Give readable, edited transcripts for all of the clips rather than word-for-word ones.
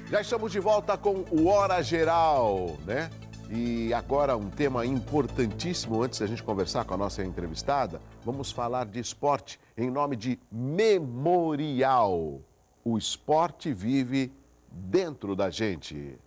Já estamos de volta com o Hora Geral, né? E agora um tema importantíssimo, antes da gente conversar com a nossa entrevistada, vamos falar de esporte em nome de Memorial. O esporte vive dentro da gente.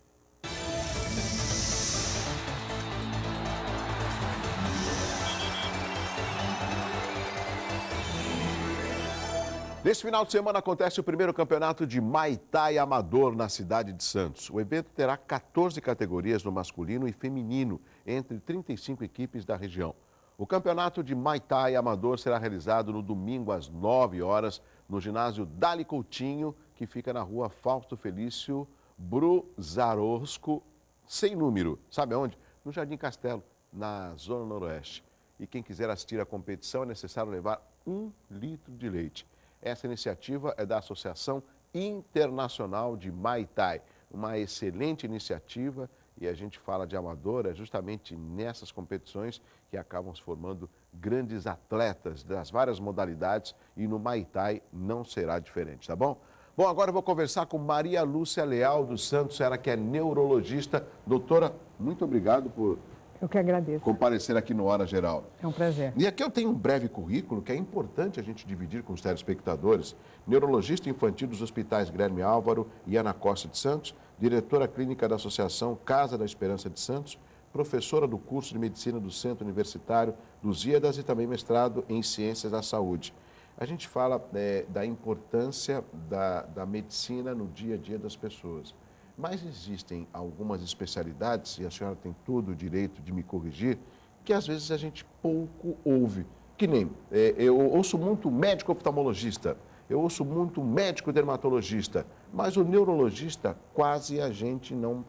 Nesse final de semana acontece o primeiro campeonato de Muay Thai amador na cidade de Santos. O evento terá 14 categorias no masculino e feminino, entre 35 equipes da região. O campeonato de Muay Thai amador será realizado no domingo às 9 horas no ginásio Dali Coutinho, que fica na rua Fausto Felício Bruzarosco, sem número. Sabe aonde? No Jardim Castelo, na Zona Noroeste. E quem quiser assistir à competição é necessário levar 1 litro de leite. Essa iniciativa é da Associação Internacional de Muay Thai, uma excelente iniciativa, e a gente fala de amador, é justamente nessas competições que acabam se formando grandes atletas das várias modalidades, e no Muay Thai não será diferente, tá bom? Bom, agora eu vou conversar com Maria Lúcia Leal dos Santos, ela que é neurologista. Doutora, muito obrigado por... Eu que agradeço. Comparecer aqui no Hora Geral. É um prazer. E aqui eu tenho um breve currículo que é importante a gente dividir com os telespectadores. Neurologista infantil dos hospitais Guilherme Álvaro e Ana Costa de Santos, diretora clínica da Associação Casa da Esperança de Santos, professora do curso de Medicina do Centro Universitário Lusíadas e também mestrado em Ciências da Saúde. A gente fala da importância da medicina no dia a dia das pessoas. Mas existem algumas especialidades, e a senhora tem todo o direito de me corrigir, que às vezes a gente pouco ouve. Que nem, eu ouço muito médico oftalmologista, eu ouço muito médico dermatologista, mas o neurologista quase a gente não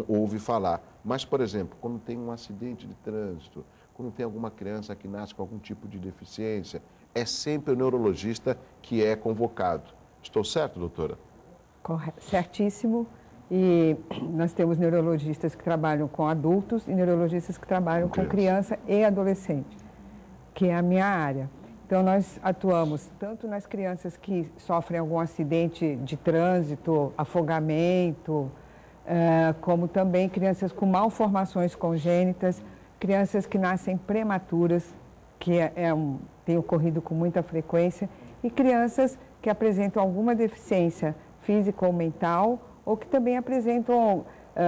ouve falar. Mas, por exemplo, quando tem um acidente de trânsito, quando tem alguma criança que nasce com algum tipo de deficiência, é sempre o neurologista que é convocado. Estou certo, doutora? Certíssimo. E nós temos neurologistas que trabalham com adultos e neurologistas que trabalham com criança e adolescente, que é a minha área. Então, nós atuamos tanto nas crianças que sofrem algum acidente de trânsito, afogamento, como também crianças com malformações congênitas, crianças que nascem prematuras, que tem ocorrido com muita frequência, e crianças que apresentam alguma deficiência física ou mental, ou que também apresentam,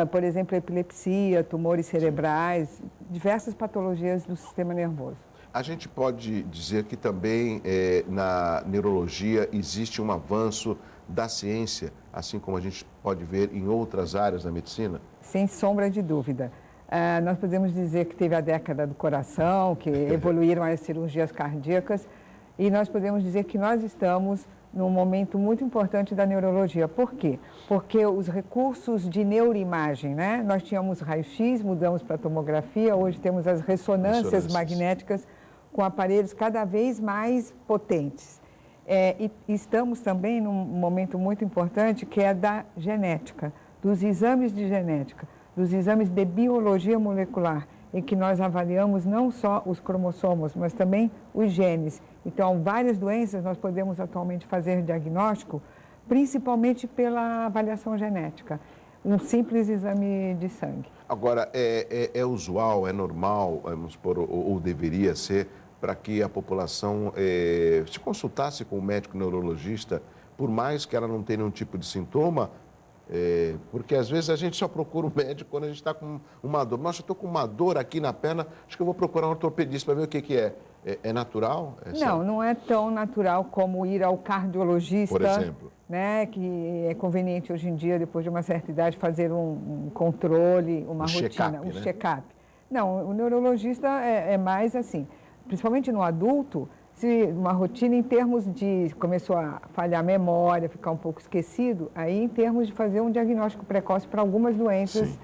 por exemplo, epilepsia, tumores cerebrais, diversas patologias do sistema nervoso. A gente pode dizer que também na neurologia existe um avanço da ciência, assim como a gente pode ver em outras áreas da medicina? Sem sombra de dúvida. Nós podemos dizer que teve a década do coração, que evoluíram as cirurgias cardíacas, e nós podemos dizer que nós estamos num momento muito importante da neurologia. Por quê? Porque os recursos de neuroimagem, né? Nós tínhamos raio-x, mudamos para tomografia, hoje temos as ressonâncias magnéticas com aparelhos cada vez mais potentes. E estamos também num momento muito importante que é da genética, dos exames de genética, dos exames de biologia molecular, em que nós avaliamos não só os cromossomos, mas também os genes. Então, várias doenças nós podemos atualmente fazer diagnóstico, principalmente pela avaliação genética, um simples exame de sangue. Agora, é usual, é normal, vamos supor, ou deveria ser, para que a população se consultasse com o médico neurologista, por mais que ela não tenha nenhum tipo de sintoma, porque às vezes a gente só procura um médico quando a gente está com uma dor. Nossa, eu estou com uma dor aqui na perna, acho que eu vou procurar um ortopedista para ver o que é. É natural? Não é tão natural como ir ao cardiologista, por exemplo, né, que é conveniente hoje em dia, depois de uma certa idade, fazer um controle, uma rotina, um check-up. Não, o neurologista é mais assim, principalmente no adulto, se uma rotina em termos de começou a falhar a memória, ficar um pouco esquecido, aí em termos de fazer um diagnóstico precoce para algumas doenças,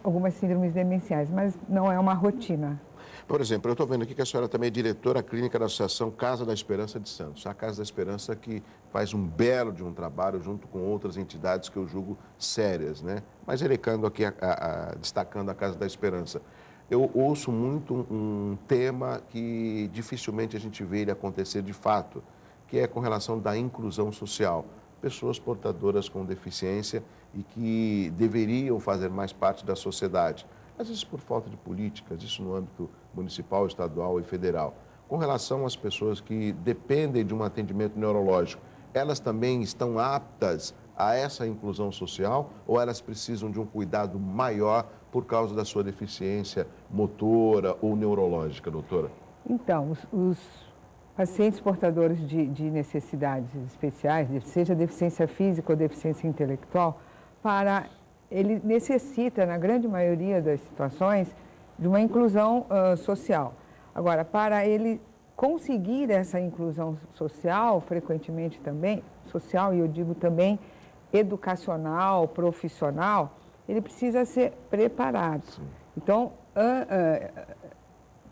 algumas síndromes demenciais, mas não é uma rotina. Por exemplo, eu estou vendo aqui que a senhora também é diretora clínica da Associação Casa da Esperança de Santos. A Casa da Esperança que faz um belo de um trabalho junto com outras entidades que eu julgo sérias, né? Mas elencando aqui, destacando a Casa da Esperança. Eu ouço muito um tema que dificilmente a gente vê ele acontecer de fato, que é com relação da inclusão social. pessoas portadoras com deficiência e que deveriam fazer mais parte da sociedade. Às vezes por falta de políticas, isso no âmbito municipal, estadual e federal. Com relação às pessoas que dependem de um atendimento neurológico, elas também estão aptas a essa inclusão social ou elas precisam de um cuidado maior por causa da sua deficiência motora ou neurológica, doutora? Então, os pacientes portadores de necessidades especiais, seja deficiência física ou deficiência intelectual, ele necessita, na grande maioria das situações, de uma inclusão social. Agora, para ele conseguir essa inclusão social, frequentemente também, social e eu digo também educacional, profissional, ele precisa ser preparado. Sim. Então,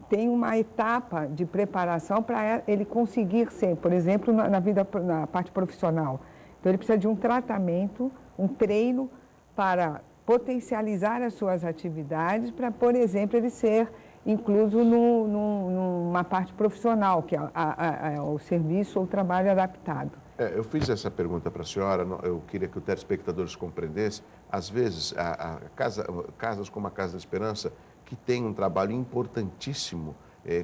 tem uma etapa de preparação para ele conseguir ser, por exemplo, na parte profissional. Então, ele precisa de um tratamento, um treino para potencializar as suas atividades, para, por exemplo, ele ser incluso numa parte profissional, que é o serviço ou o trabalho adaptado. Eu fiz essa pergunta para a senhora, eu queria que o telespectadores compreendesse. Às vezes, casas como a Casa da Esperança, que tem um trabalho importantíssimo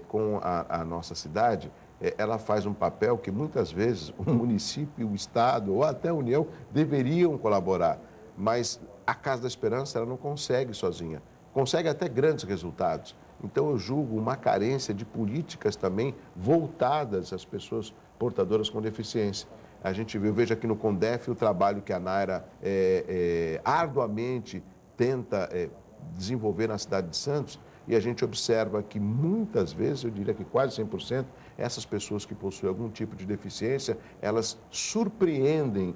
com a nossa cidade, ela faz um papel que muitas vezes o município, o Estado ou até a União deveriam colaborar. Mas a Casa da Esperança ela não consegue sozinha, consegue até grandes resultados. Então eu julgo uma carência de políticas também voltadas às pessoas portadoras com deficiência. A gente viu, veja aqui no CONDEF o trabalho que a Naira arduamente tenta desenvolver na cidade de Santos e a gente observa que muitas vezes, eu diria que quase 100%, essas pessoas que possuem algum tipo de deficiência, elas surpreendem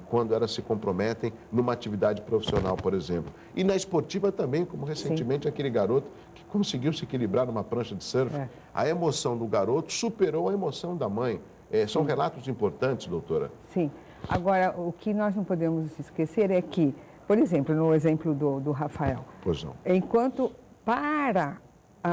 quando elas se comprometem numa atividade profissional, por exemplo. E na esportiva também, como recentemente Sim. aquele garoto que conseguiu se equilibrar numa prancha de surf. A emoção do garoto superou a emoção da mãe. São relatos importantes, doutora? Sim. Agora, o que nós não podemos esquecer é que, por exemplo, no exemplo do Rafael, pois não. Enquanto para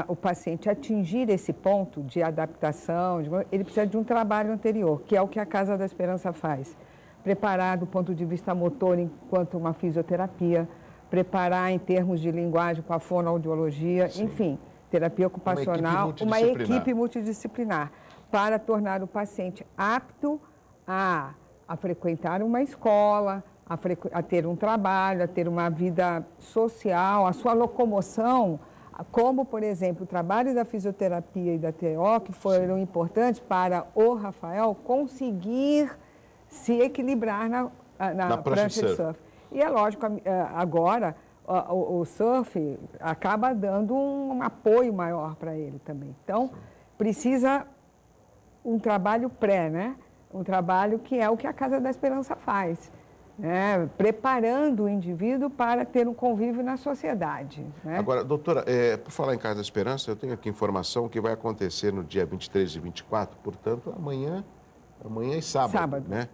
o paciente atingir esse ponto de adaptação, ele precisa de um trabalho anterior, que é o que a Casa da Esperança faz. Preparar do ponto de vista motor enquanto uma fisioterapia, preparar em termos de linguagem com a fonoaudiologia, Sim. enfim, terapia ocupacional, uma equipe multidisciplinar para tornar o paciente apto a frequentar uma escola, a ter um trabalho, a ter uma vida social, a sua locomoção, como, por exemplo, o trabalho da fisioterapia e da TO, que foram importantes para o Rafael conseguir se equilibrar na prancha de surf. E é lógico, agora o surf acaba dando um apoio maior para ele também. Então, precisa um trabalho né? Um trabalho que é o que a Casa da Esperança faz, né? Preparando o indivíduo para ter um convívio na sociedade. Né? Agora, doutora, por falar em Casa da Esperança, eu tenho aqui informação que vai acontecer no dia 23 e 24, portanto, amanhã e sábado. Né?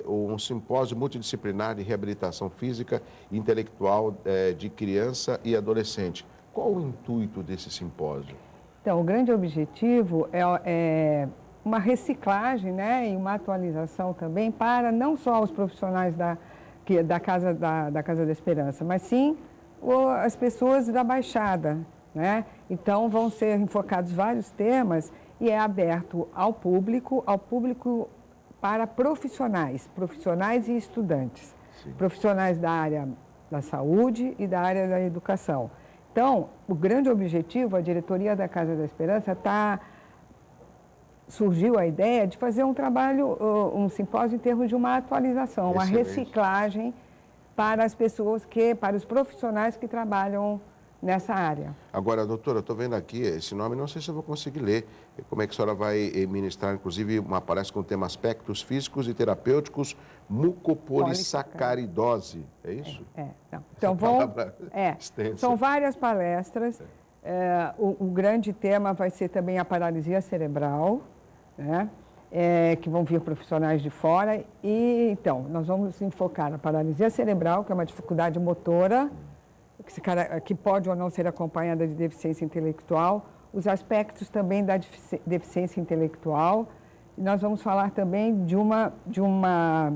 Um simpósio multidisciplinar de reabilitação física e intelectual de criança e adolescente. Qual o intuito desse simpósio? Então, o grande objetivo é uma reciclagem, né, e uma atualização também para não só os profissionais da Casa da Esperança, mas sim as pessoas da Baixada, né? Então, vão ser enfocados vários temas e é aberto ao público para profissionais e estudantes. Sim. Profissionais da área da saúde e da área da educação. Então, o grande objetivo, a diretoria da Casa da Esperança surgiu a ideia de fazer um trabalho, um simpósio em termos de uma atualização, uma reciclagem para as pessoas para os profissionais que trabalham nessa área. Agora, doutora, eu estou vendo aqui esse nome, não sei se eu vou conseguir ler. Como é que a senhora vai ministrar, inclusive, uma palestra com o tema aspectos físicos e terapêuticos, mucopolissacaridose, é isso? Não. Então, são várias palestras. O grande tema vai ser também a paralisia cerebral, né? Que vão vir profissionais de fora. E, então, nós vamos enfocar na paralisia cerebral, que é uma dificuldade motora, que pode ou não ser acompanhada de deficiência intelectual, os aspectos também da deficiência intelectual, E nós vamos falar também de uma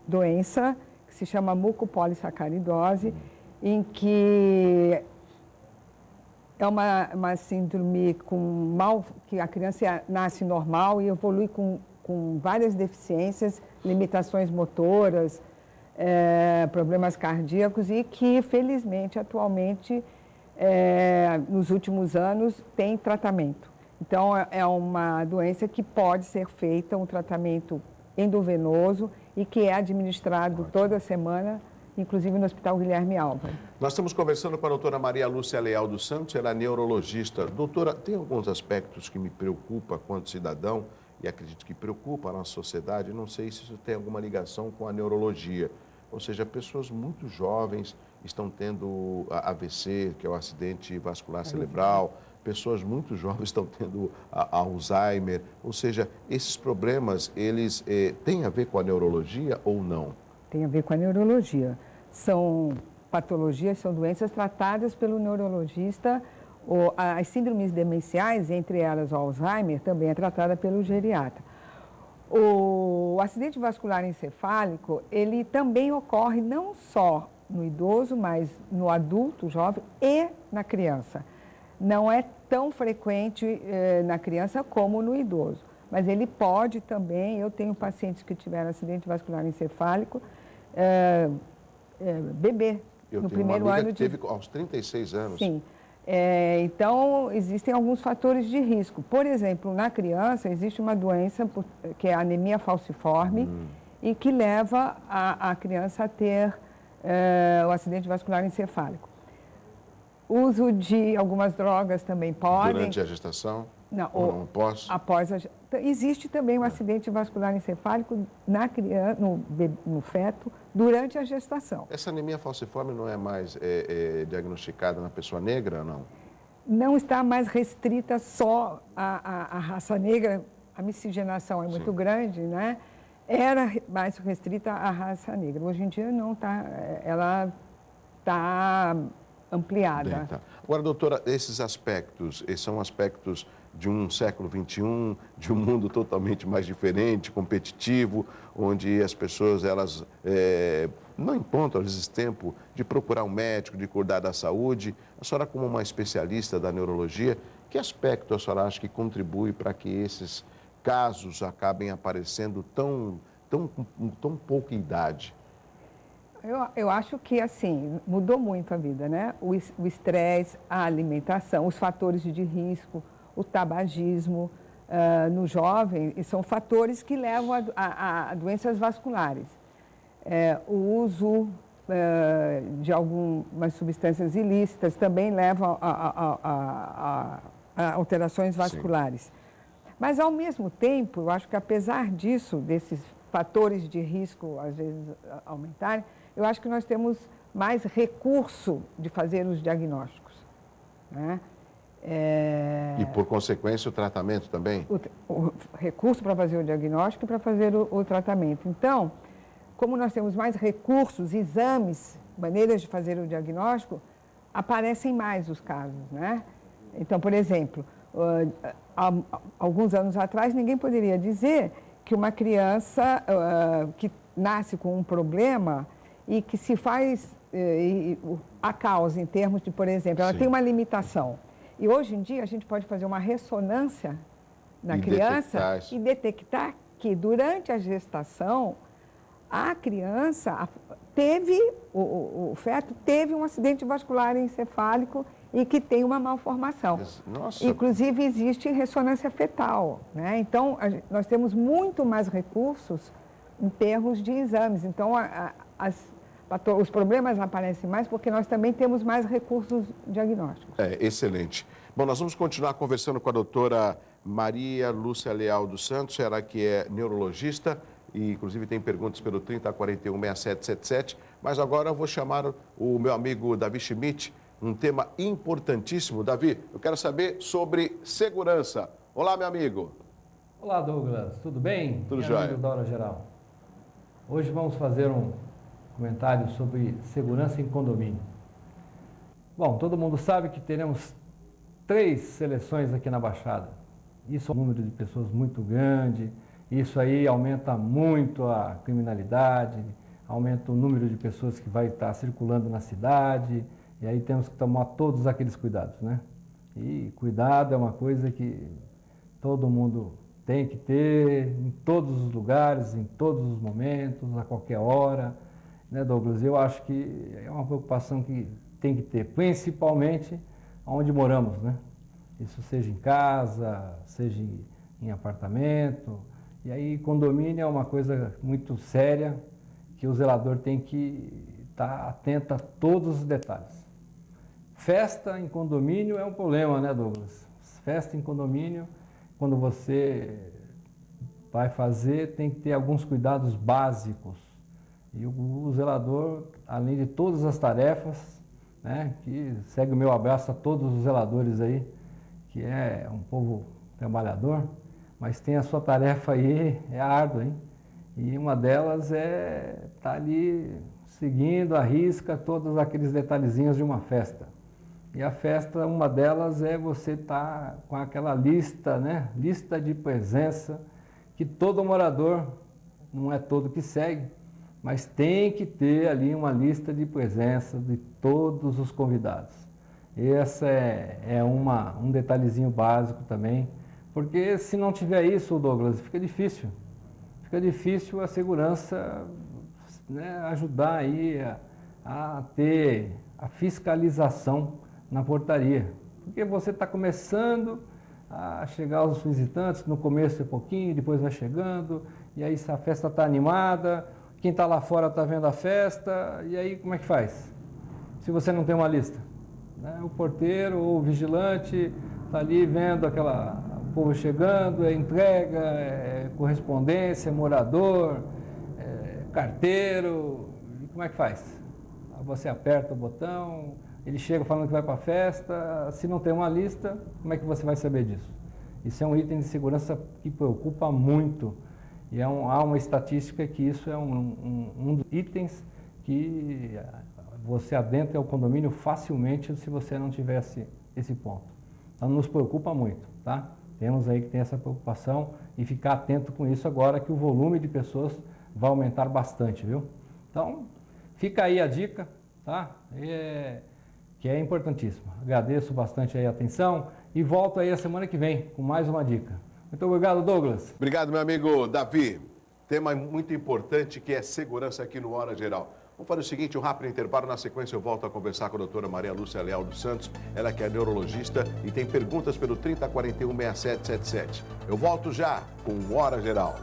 doença que se chama mucopolissacaridose, em que é uma síndrome que a criança nasce normal e evolui com várias deficiências, limitações motoras, problemas cardíacos e que, felizmente, atualmente, nos últimos anos, tem tratamento. Então, é uma doença que pode ser feita um tratamento endovenoso e que é administrado toda semana, inclusive no Hospital Guilherme Alva. Nós estamos conversando com a doutora Maria Lúcia Leal dos Santos, ela é neurologista. Doutora, tem alguns aspectos que me preocupam quanto cidadão, e acredito que preocupa a nossa sociedade, não sei se isso tem alguma ligação com a neurologia. Ou seja, pessoas muito jovens estão tendo AVC, que é o acidente vascular cerebral, pessoas muito jovens estão tendo Alzheimer, ou seja, esses problemas, eles têm a ver com a neurologia ou não? Tem a ver com a neurologia. São patologias, são doenças tratadas pelo neurologista. As síndromes demenciais, entre elas o Alzheimer, também é tratada pelo geriatra. O acidente vascular encefálico, ele também ocorre não só no idoso, mas no adulto, jovem e na criança. Não é tão frequente na criança como no idoso, mas ele pode também. Eu tenho pacientes que tiveram acidente vascular encefálico, bebê, no primeiro ano de... teve aos 36 anos. Sim. Então, existem alguns fatores de risco. Por exemplo, na criança, existe uma doença que é a anemia falciforme e que leva a criança a ter o acidente vascular encefálico. Uso de algumas drogas também podem... Durante a gestação? Não, ou após? Existe também um acidente vascular encefálico na criança, no feto, durante a gestação. Essa anemia falciforme não é mais diagnosticada na pessoa negra ou não? Não está mais restrita só à raça negra, a miscigenação é muito grande, né? Era mais restrita à raça negra. Hoje em dia não está, ela está ampliada. Bem, tá. Agora, doutora, esses aspectos, são aspectos de um século XXI, de um mundo totalmente mais diferente, competitivo, onde as pessoas, elas não encontram, às vezes, tempo de procurar um médico, de cuidar da saúde. A senhora, como uma especialista da neurologia, que aspecto a senhora acha que contribui para que esses casos acabem aparecendo com tão pouca idade? Eu acho que, assim, mudou muito a vida, né? O estresse, a alimentação, os fatores de risco, o tabagismo no jovem, e são fatores que levam a doenças vasculares. O uso de algumas substâncias ilícitas também leva a alterações vasculares. Mas, ao mesmo tempo, eu acho que, apesar disso, desses fatores de risco, às vezes, aumentarem, eu acho que nós temos mais recurso de fazer os diagnósticos, né? E, por consequência, o tratamento também? O recurso para fazer o diagnóstico e para fazer o tratamento. Então, como nós temos mais recursos, exames, maneiras de fazer o diagnóstico, aparecem mais os casos, né? Então, por exemplo, há alguns anos atrás, ninguém poderia dizer que uma criança que nasce com um problema e que se faz a causa em termos de, por exemplo, ela tem uma limitação. E hoje em dia a gente pode fazer uma ressonância na criança e detectar que durante a gestação a criança o feto teve um acidente vascular encefálico e que tem uma malformação. Nossa. Inclusive existe ressonância fetal, né? Então nós temos muito mais recursos em termos de exames. Então os problemas aparecem mais porque nós também temos mais recursos diagnósticos. Excelente. Bom, nós vamos continuar conversando com a doutora Maria Lúcia Leal dos Santos, ela que é neurologista e, inclusive, tem perguntas pelo 3041-6777. Mas agora eu vou chamar o meu amigo Davi Schmidt, um tema importantíssimo. Davi, eu quero saber sobre segurança. Olá, meu amigo. Olá, Douglas. Tudo bem? Tudo jóia. Da Hora Geral. Hoje vamos fazer um comentário sobre segurança em condomínio. Bom, todo mundo sabe que teremos 3 seleções aqui na Baixada. Isso é um número de pessoas muito grande, Isso aí aumenta muito a criminalidade, aumenta o número de pessoas que vai estar circulando na cidade, e aí temos que tomar todos aqueles cuidados, né? E cuidado é uma coisa que todo mundo tem que ter em todos os lugares, em todos os momentos, a qualquer hora, né, Douglas? Eu acho que é uma preocupação que tem que ter, principalmente onde moramos, né? Isso seja em casa, seja em apartamento, e aí condomínio é uma coisa muito séria que o zelador tem que estar atento a todos os detalhes. Festa em condomínio é um problema, né, Douglas? Festa em condomínio, quando você vai fazer, tem que ter alguns cuidados básicos. E o zelador, além de todas as tarefas, né, que segue o meu abraço a todos os zeladores aí, que é um povo trabalhador, mas tem a sua tarefa aí, é árdua, hein? E uma delas é estar ali seguindo à risca todos aqueles detalhezinhos de uma festa. E a festa, uma delas é você estar com aquela lista, né? Lista de presença, que todo morador, não é todo que segue, mas tem que ter ali uma lista de presença de todos os convidados. Esse é um detalhezinho básico também, porque se não tiver isso, Douglas, fica difícil. Fica difícil a segurança, né, ajudar aí a ter a fiscalização na portaria. Porque você está começando a chegar os visitantes, no começo é pouquinho, depois vai chegando, e aí se a festa está animada, quem está lá fora está vendo a festa, e aí como é que faz? Se você não tem uma lista, né? O porteiro ou o vigilante está ali vendo o povo chegando, é entrega, é correspondência, é morador, é carteiro, e como é que faz? Você aperta o botão, ele chega falando que vai para a festa, se não tem uma lista, como é que você vai saber disso? Isso é um item de segurança que preocupa muito, e há uma estatística que isso é um dos itens que você adentra ao condomínio facilmente se você não tivesse esse ponto. Então nos preocupa muito, tá? Temos aí que ter essa preocupação e ficar atento com isso agora que o volume de pessoas vai aumentar bastante, viu? Então, fica aí a dica, tá? Que é importantíssima. Agradeço bastante aí a atenção e volto aí a semana que vem com mais uma dica. Muito obrigado, Douglas. Obrigado, meu amigo Davi. Tema muito importante que é segurança aqui no Hora Geral. Vamos fazer o seguinte, um rápido intervalo. Na sequência eu volto a conversar com a doutora Maria Lúcia Leal dos Santos. Ela que é neurologista e tem perguntas pelo 3041-6777. Eu volto já com o Hora Geral.